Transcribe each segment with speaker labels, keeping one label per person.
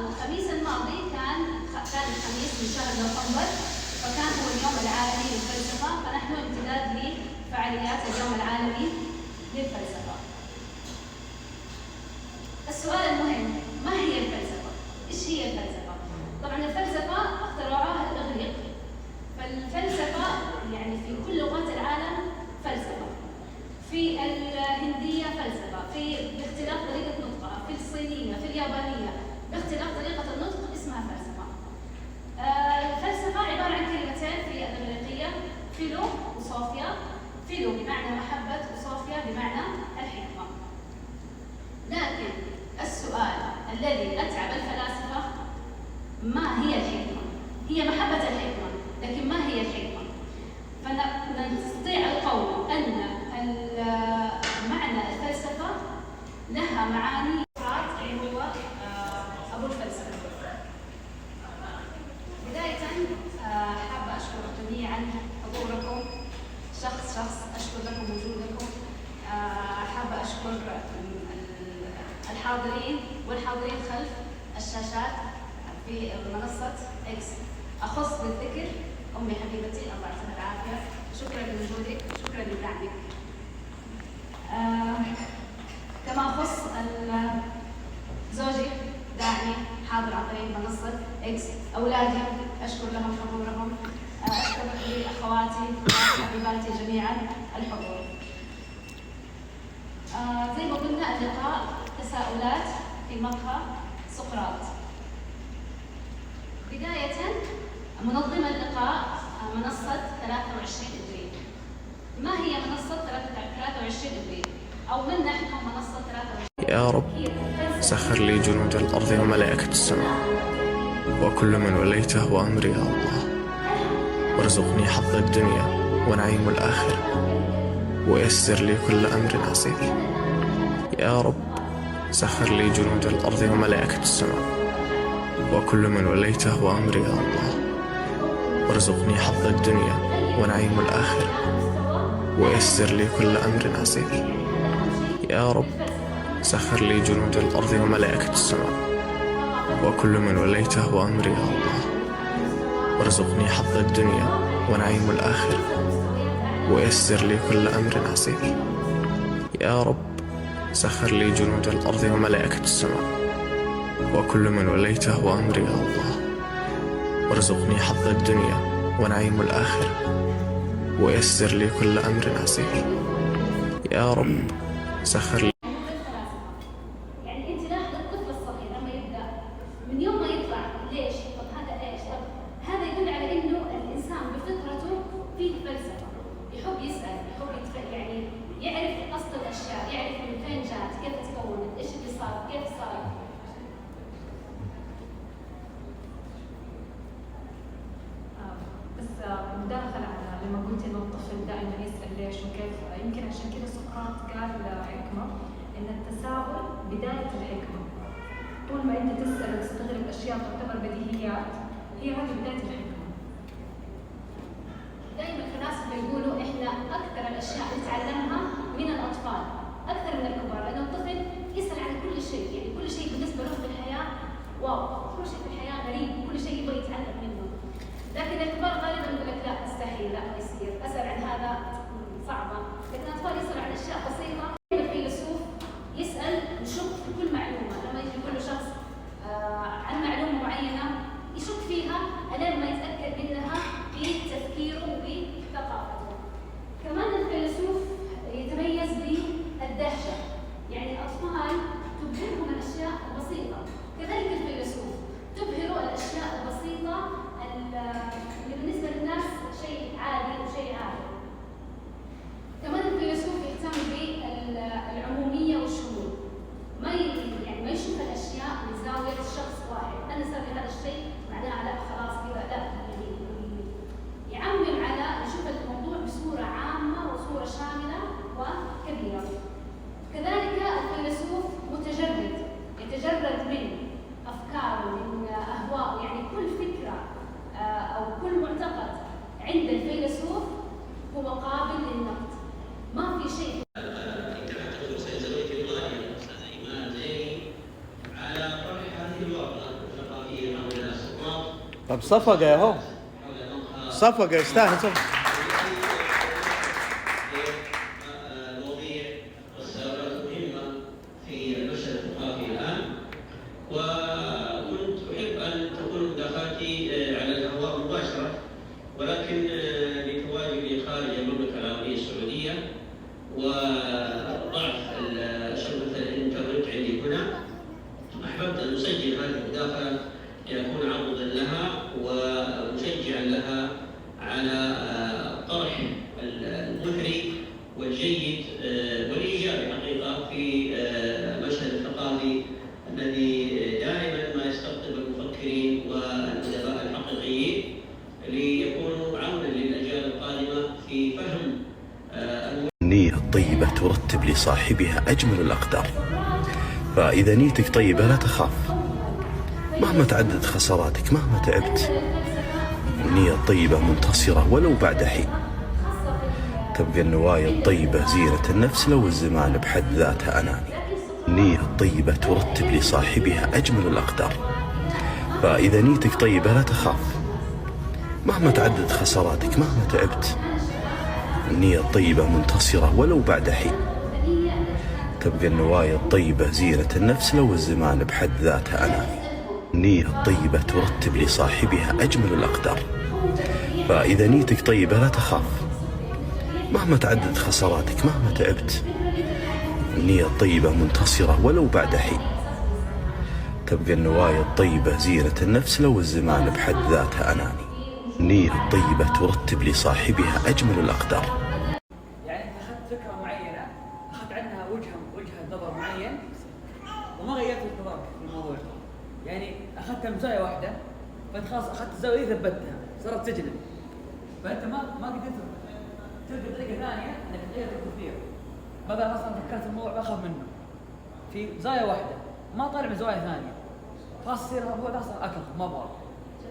Speaker 1: الخميس الماضي كان الخميس من شهر نوفمبر، فكان هو اليوم العالمي للفلسفة، فنحن امتداد لفعاليات اليوم العالمي للفلسفة. السؤال المهم، ما هي الفلسفة؟ إيش هي الفلسفة؟ طبعاً الفلسفة اخترعوها الإغريق، فالفلسفة يعني في كل لغات العالم فلسفة، في الهندية فلسفة، باختلاف طريقة نطقها، في الصينية، في اليابانية، باختلاف طريقة النطق اسمها فلسفة. الفلسفة عبارة عن كلمتين في الإغريقية، فيلو وصوفيا. فيلو بمعنى محبة، وصوفيا بمعنى الحكمة. لكن السؤال الذي أتعب الفلاسفة، ما هي الحكمة؟ هي محبة الحكمة، لكن ما هي الحكمة؟ فنستطيع القول أن معنى الفلسفة لها معاني. هو أبو الفلسفة. بداية حابة أشكر جميعا حضوركم، شخص أشكر لكم وجودكم. حابة أشكر الحاضرين والحاضرين خلف الشاشات في منصة إكس. أخص بالذكر أمي حبيبتي، الله يعطيها العافية، شكرا لوجودك، شكرا لدعمك. كما أخص زوجي داعمي حاضر عن طريق منصة إكس، أولادي أشكر لهم حضورهم، أشكر لأخواتي وحبيباتي جميعا الحضور. زي ما قلنا اللقاء تساؤلات في مقهى سقراط. بداية منظمة اللقاء منصة 23 إبريل. ما هي منصة 23 إبريل؟ أو من نحن منصة 23؟
Speaker 2: يا رب سخر لي جنود الأرض وملائكة السماء، وكل من وليته وأمري يا الله، وارزقني حظ الدنيا ونعيم الآخرة، ويسر لي كل أمر عسير. يا رب سخر لي جنود الأرض وملائكة السماء، وكل من وليته وأمري يا الله، وارزقني حظ الدنيا ونعيم الآخرة، ويسر لي كل أمر عسير. يا رب سخر لي جنود الأرض وملائكة السماء، وكل من وليته وأمري يا الله، وارزقني حظ الدنيا ونعيم الآخرة، ويسر لي كل أمر عسير. يا رب سخر لي جنود الأرض وملائكة السماء، وكل من وليته وأمري يا الله، وارزقني حظ الدنيا ونعيم الآخرة، ويسر لي كل أمر عسير. يا رب سخر لي.
Speaker 1: يعني انت لاحظ الطفل الصغير لما يبدا من يوم ما يطلع ليش؟ طب هذا ايش؟ طب هذا يدل على انه الانسان بفطرته فيه فلسفه، يحب يسال، يحب يعني يعرف اصل الاشياء، يعرف من فين جات، كيف تكونت، ايش اللي صار، كيف صار.
Speaker 3: بس مداخلة على لما قلت إنه الطفل دائما يسأل ليش وكيف، يمكن عشان كذا سقراط قال حكمة إن التساؤل بداية الحكمة. طول ما أنت تسأل وتستغرب أشياء تعتبر بديهيات، هي هذه بداية الحكمة.
Speaker 1: دائما الفلاسفة يقولوا إحنا أكثر الأشياء نتعلمها من الأطفال أكثر من الكبار، لأن الطفل يسأل عن كل شيء، يعني كل شيء بالنسبة له في الحياة واو، كل شيء في الحياة غريب، كل شيء يبغى يتعلم منه. لكن الكبار غالبا يقول لك لا مستحيل، لا ما يصير، اسال عن هذا صعبه، لكن الاطفال يسالوا عن اشياء بسيطه. الفيلسوف يسال يشك في كل معلومه، لما يجي يقول له شخص عن معلومه معينه يشك فيها الين ما يتاكد منها بتفكيره وبثقافته. كمان الفيلسوف يتميز بالدهشه، يعني الاطفال تبهرهم الاشياء البسيطه، كذلك الفيلسوف تبهره الاشياء البسيطه اللي بالنسبة للناس شيء عادي وشيء عادي. كمان الفيلسوف يهتم
Speaker 4: طب صفقة يا هو، صفقة يستاهل صفقة.
Speaker 5: المواضيع والسيارات مهمة في المشهد الثقافي الآن، وكنت أحب أن تكون مداخلتي على الهواء مباشرة، ولكن لتواجدي خارج المملكة العربية السعودية وضعف شبكة الإنترنت عندي هنا، أحببت أن أسجل هذه المداخلة لأكون عضدا لها ومشجعا لها على طرح المثري والجيد والإيجابي حقيقة في المشهد الثقافي الذي دائما ما يستقطب المفكرين والأدباء الحقيقيين ليكونوا عونا للأجيال القادمة في فهم
Speaker 6: النية الطيبة ترتب لصاحبها أجمل الأقدار، فإذا نيتك طيبة لا تخاف مهما تعدد خساراتك، مهما تعبت. النية الطيبة منتصرة ولو بعد حين، تبقى النوايا الطيبة زينة النفس لو الزمان بحد ذاتها أناني. النية الطيبة ترتب لصاحبها أجمل الأقدار، فإذا نيتك طيبة لا تخاف مهما تعدد خساراتك، مهما تعبت. النية الطيبة منتصرة ولو بعد حين، تبقى النوايا الطيبة زينة النفس لو الزمان بحد ذاتها أناني. النية الطيبة ترتب لصاحبها أجمل الأقدار، فإذا نيتك طيبة لا تخاف مهما تعدد خساراتك، مهما تعبت. النية الطيبة منتصرة ولو بعد حين، تبقى النوايا الطيبة زينة النفس لو الزمان بحد ذاتها أناني. النية الطيبة ترتب لصاحبها أجمل الأقدار.
Speaker 7: يعني انت اخذت فكره معينه، اخذت عنها وجهه نظر معين وما غيرت نظرك في الموضوع، يعني اخذتها من زاويه واحده، فانت خلاص اخذت الزاويه دي ثبتها صارت سجنا، فانت ما قدرت تلقى طريقه ثانيه انك تغير التفكير. مثلا اصلا فكرت الموضوع بخاف منه في زاويه واحده، ما طالع من زوايا ثانيه، خلاص يصير الموضوع اصلا اكل ما ابغى،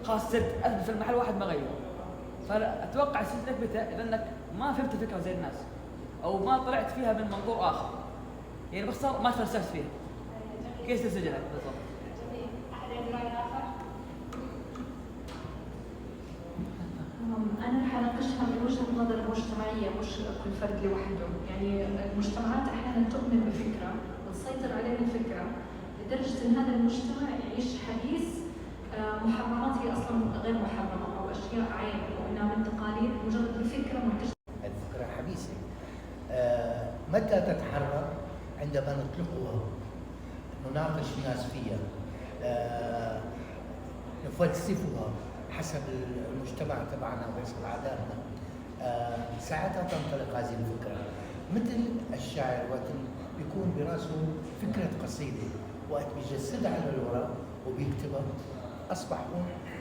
Speaker 7: خلاص صرت اثبت في المحل واحد ما غيره. فاتوقع صرت تثبتها اذا انك ما فهمت الفكره زي الناس او ما طلعت فيها من منظور اخر، يعني باختصار ما تفلسفت فيها. كيف تسجلها بالضبط؟
Speaker 3: أنا رح أناقشها من وجهة نظر المجتمعية، مش كل فرد لوحده. يعني المجتمعات أحيانا تؤمن بفكرة وتسيطر عليه الفكرة لدرجة أن هذا المجتمع يعيش حديث محرمات هي أصلا غير محرمة أو أشياء عيب أو إنها من تقاليد، مجرد الفكرة منتشرة.
Speaker 8: الفكرة حبيسة. متى تتحرر؟ عندما نطلقها، نناقش الناس فيها، نفلسفها حسب المجتمع تبعنا وحسب عاداتنا، ساعتها تنطلق هذه الفكرة. مثل الشاعر وقت بيكون براسه فكرة قصيدة وقت بيجسدها على الورق وبيكتبها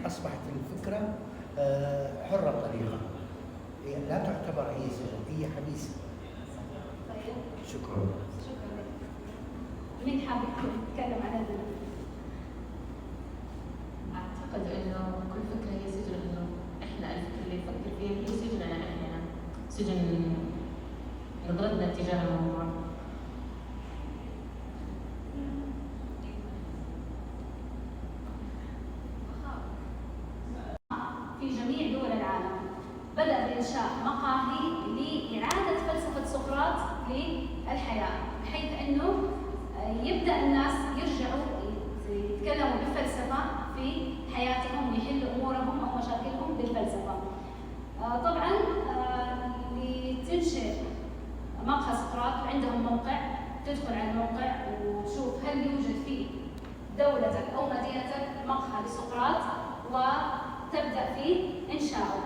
Speaker 8: أصبحت الفكرة حرة طريقة، لا تعتبر هي حبيسة. شكرا.
Speaker 1: مين حابب يتكلم عن هذا؟
Speaker 9: أعتقد إنه كل فكرة هي سجن، إنه إحنا الفكرة اللي نفكر فيها هي سجننا إحنا، سجن نظرتنا تجاه الموضوع.
Speaker 1: في جميع دول العالم بدأ بإنشاء مقاهي لإعادة فلسفة سقراط للحياة، بحيث أنه يبدأ الناس يرجعوا يتكلموا بالفلسفة في حياتهم، يحلوا أمورهم أو مشاكلهم بالفلسفة. طبعاً لتنشئ مقهى سقراط وعندهم موقع، تدخل على الموقع وتشوف هل يوجد في دولتك أو مدينتك مقهى لسقراط وتبدأ في إنشاؤه.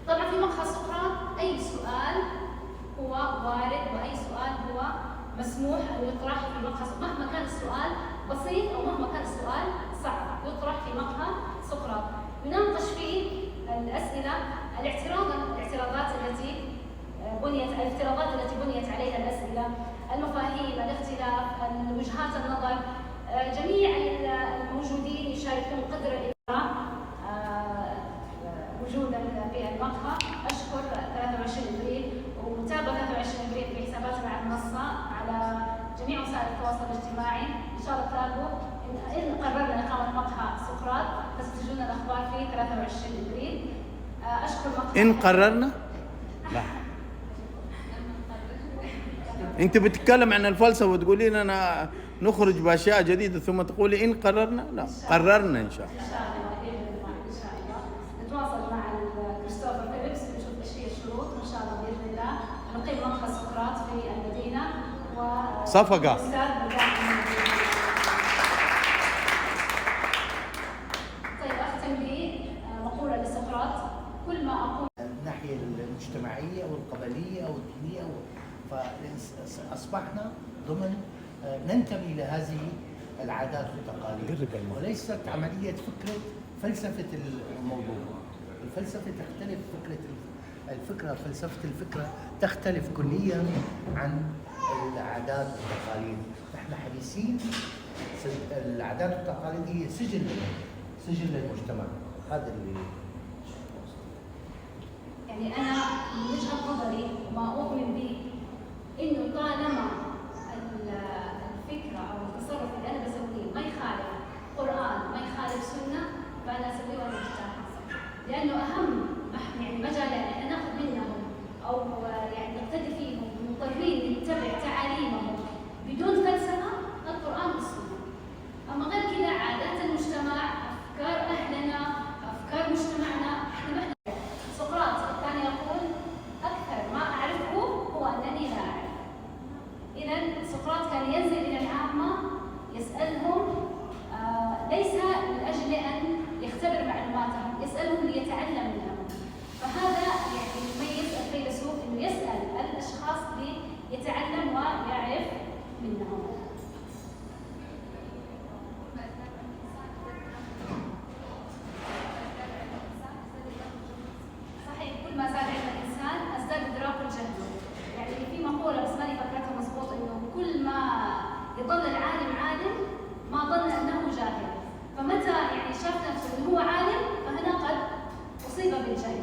Speaker 1: طبعاً في مقهى سقراط أي سؤال هو وارد وأي سؤال هو مسموح أن يطرح في مقهى سقراط، مهما كان السؤال بسيط أو مهما كان السؤال صعب يطرح في مقهى سقراط. يناقش فيه الأسئلة، الافتراضات التي بنيت عليها الأسئلة، المفاهيم، الاختلاف، وجهات النظر، جميع الموجودين يشاركون قدر الإمكان وجودا في المقهى. أشكر 23 إبريل ومتابعة 23 إبريل في حساباتنا على المنصة على جميع وسائل التواصل الاجتماعي. إن شاء الله تلاقوا إن قررنا إقامة مقهى سقراط فستجدون الأخبار في 23 إبريل. أشكر مقهى.
Speaker 4: إن قررنا؟ لا. أنت بتتكلم عن الفلسفة وتقولين أنا نخرج بأشياء جديدة ثم تقولي إن قررنا؟ لا، قررنا إن شاء الله.
Speaker 1: إن شاء الله نتواصل مع كريستوفر فيليبس ونشوف إيش هي الشروط، وإن شاء الله بإذن الله نقيم مقهى سقراط في المدينة
Speaker 4: صفقة.
Speaker 1: طيب أختم بمقولة لسقراط: كل ما أقول
Speaker 8: الناحية المجتمعية أو القبلية أو الدينية فأصبحنا ضمن ننتمي لهذه العادات والتقاليد، وليست عملية فلسفة الموضوع. الفلسفة تختلف، فلسفة الفكرة تختلف كليا عن العادات والتقاليد. نحن حديثين العادات والتقاليد هي سجن للمجتمع. هذا اللي
Speaker 1: يعني أنا من وجهة نظري وما أؤمن به إنه طالما الفكرة أو التصرف اللي أنا بسويه ما يخالف قرآن ما يخالف سنة فأنا أسويه وأنا مرتاحة، لأنه أهم يعني مجالات إحنا ناخذ منهم أو يعني نقتدي فيهم مضطرين نتبع تعاليمهم بدون فلسفة القرآن والسنة. أما غير كذا عادات المجتمع، أفكار أهلنا، أفكار مجتمعنا، إحنا ما سقراط كان يقول أكثر ما أعرفه هو أنني لا أعرف. إذا سقراط كان ينزل إلى العامة يسألهم ليس من أجل أن يختبر معلوماتهم، يسألهم ليتعلم منهم. فهذا يعني يميز الفيلسوف إنه يسأل الأشخاص ليتعلم ويعرف منهم. صحيح، كل ما زاد علم الإنسان ازداد إدراكه الجهل. يعني في مقولة بس ماني فكرتها مضبوط، إنه كل ما يظل العالم عالم ما ظن أنه جاهل، فمتى يعني شاف نفسه إنه هو عالم فهنا قد أصيب بالجهل.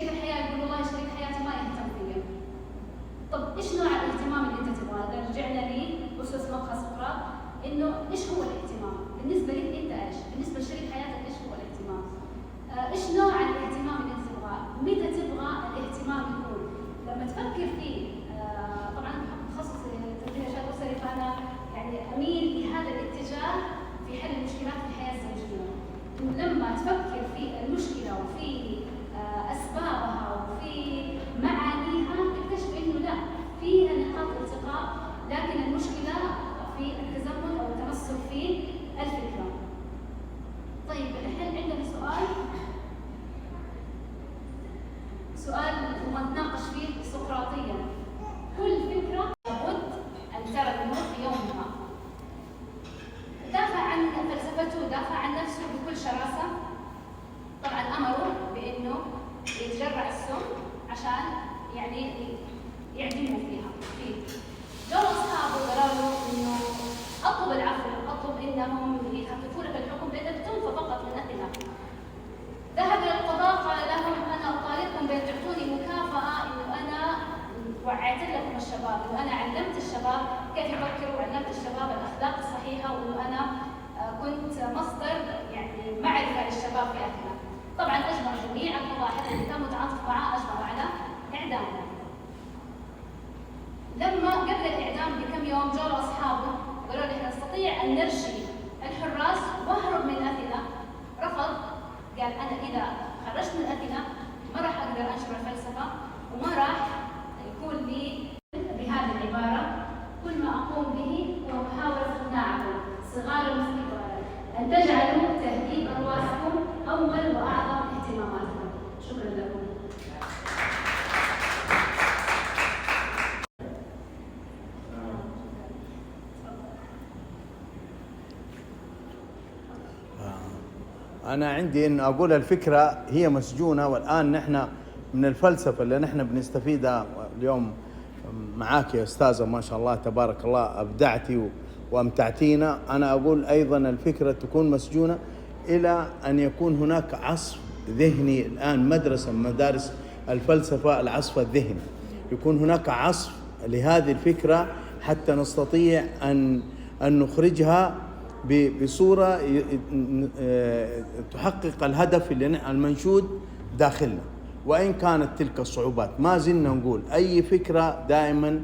Speaker 1: شريك الحياة يقول والله شريك حياتي ما يهتم فيا. طب إيش نوع الاهتمام اللي أنت تبغاه؟ إذا رجعنا لأسس مقهى سقراط، إنه إيش هو الاهتمام؟ بالنسبة لك أنت إيش؟ بالنسبة لشريك حياتك إيش هو الاهتمام؟ إيش نوع الاهتمام اللي أنت تبغاه؟ متى تبغى الاهتمام يكون؟ لما تفكر فيه طبعا تخصص تنمية الإرشاد الأسري، فأنا يعني أميل لهذا الاتجاه في حل المشكلات في الحياة الزوجية. لما تفكر في المشكلة وفي أسبابها وفي معانيها تكتشف إنه لا، فيها نقاط التقاء، لكن المشكلة في التزمن أو التمسك في الفكرة. طيب الحين عندنا سؤال ونتناقش فيه سقراطيا. كل فكرة لابد أن ترى النور في يوم ما. دافع عن فلسفته، دافع عن نفسه بكل شراسة. طبعا أمره بأنه يتجرع السم عشان يعني يعدموا فيه. جو أصحابه قالوا له إنه أطلب العفو، أطلب إنهم يخففوا لك الحكم لأنك تنفى فقط من أهلها. ذهب إلى القضاء قال لهم أنا أطالبكم بأن تعطوني مكافأة إنه أنا وعيت لكم الشباب، إنه أنا علمت الشباب كيف يفكروا، وعلمت الشباب الأخلاق الصحيحة، وإنه أنا كنت مصدر يعني معرفة للشباب في أهلها. طبعا أجمع جميع القضاء حتى اللي كان متعاطف معاه أجمعوا على إعدامه. لما قبل الإعدام بكم يوم جاءوا أصحابه قالوا له نستطيع أن نرشي الحراس واهرب من أثينا. رفض، قال أنا إذا خرجت من أثينا ما راح أقدر أنشر الفلسفة وما راح يكون لي بهذه العبارة: كل ما أقوم به هو محاولة إقناعكم صغار المستقبل أن تجعلوا تهذيب أرواحكم أول وأعظم اهتماماتكم. شكرا لكم.
Speaker 4: أنا عندي إن أقول الفكرة هي مسجونة، والآن نحن من الفلسفة اللي نحن بنستفيدها اليوم معاك يا أستاذة، ما شاء الله تبارك الله أبدعتي وأمتعتينا. أنا أقول أيضا الفكرة تكون مسجونة إلى أن يكون هناك عصف ذهني. الآن مدرسة من مدارس الفلسفة العصف الذهني، يكون هناك عصف لهذه الفكرة حتى نستطيع أن نخرجها بصورة تحقق الهدف المنشود داخلنا. وإن كانت تلك الصعوبات، ما زلنا نقول أي فكرة دائما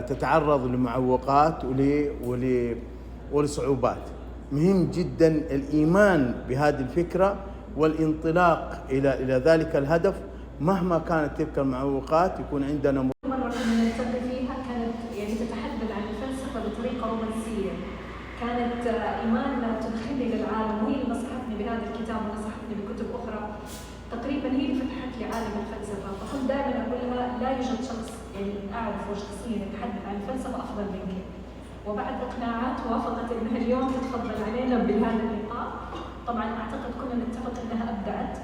Speaker 4: تتعرض لمعوقات ولصعوبات. مهم جدا الإيمان بهذه الفكرة والانطلاق إلى ذلك الهدف مهما كانت تلك المعوقات. يكون عندنا
Speaker 3: مرة كنا نلتقي فيها كانت يعني تتحدث عن الفلسفة بطريقة رومانسية، كانت إيمان تدخلني للعالم، وهي اللي نصحتني بهذا الكتاب ونصحتني بكتب أخرى. تقريبا هي اللي فتحت لي عالم الفلسفة. فكنت دائما أقول لها لا يوجد شخص يعني أعرفه شخصيا يتحدث عن الفلسفة أفضل منك. وبعد إقناعات وافقت إنها اليوم تتفضل علينا بهذا اللقاء. طبعا أعتقد كنا نتفق إنها أبدعت،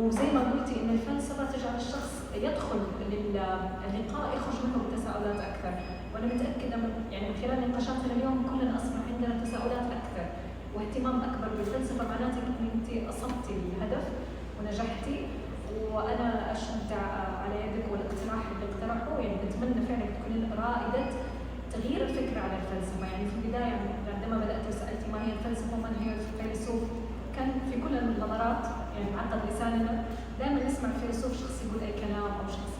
Speaker 3: وزي ما قلتي إن الفلسفة تجعل الشخص يدخل للقاء يخرج منه بتساؤلات أكثر. وأنا متأكدة يعني من خلال نقاشاتنا اليوم كلنا أصبح عندنا تساؤلات أكثر واهتمام أكبر بالفلسفة. معناته إن أنت أصبتي الهدف ونجحتي، وأنا أشجع على يدك والاقتراح اللي اقترحه. يعني بتمنى فعلا تكونين رائدة تغيير الفكرة على الفلسفة. يعني في البداية عندما بدأت وسألتي ما هي الفلسفة ومن هي الفيلسوف، كان في كل المنظمات يعني معقد لساننا دائما نسمع الفيلسوف شخص يقول أي كلام أو شخص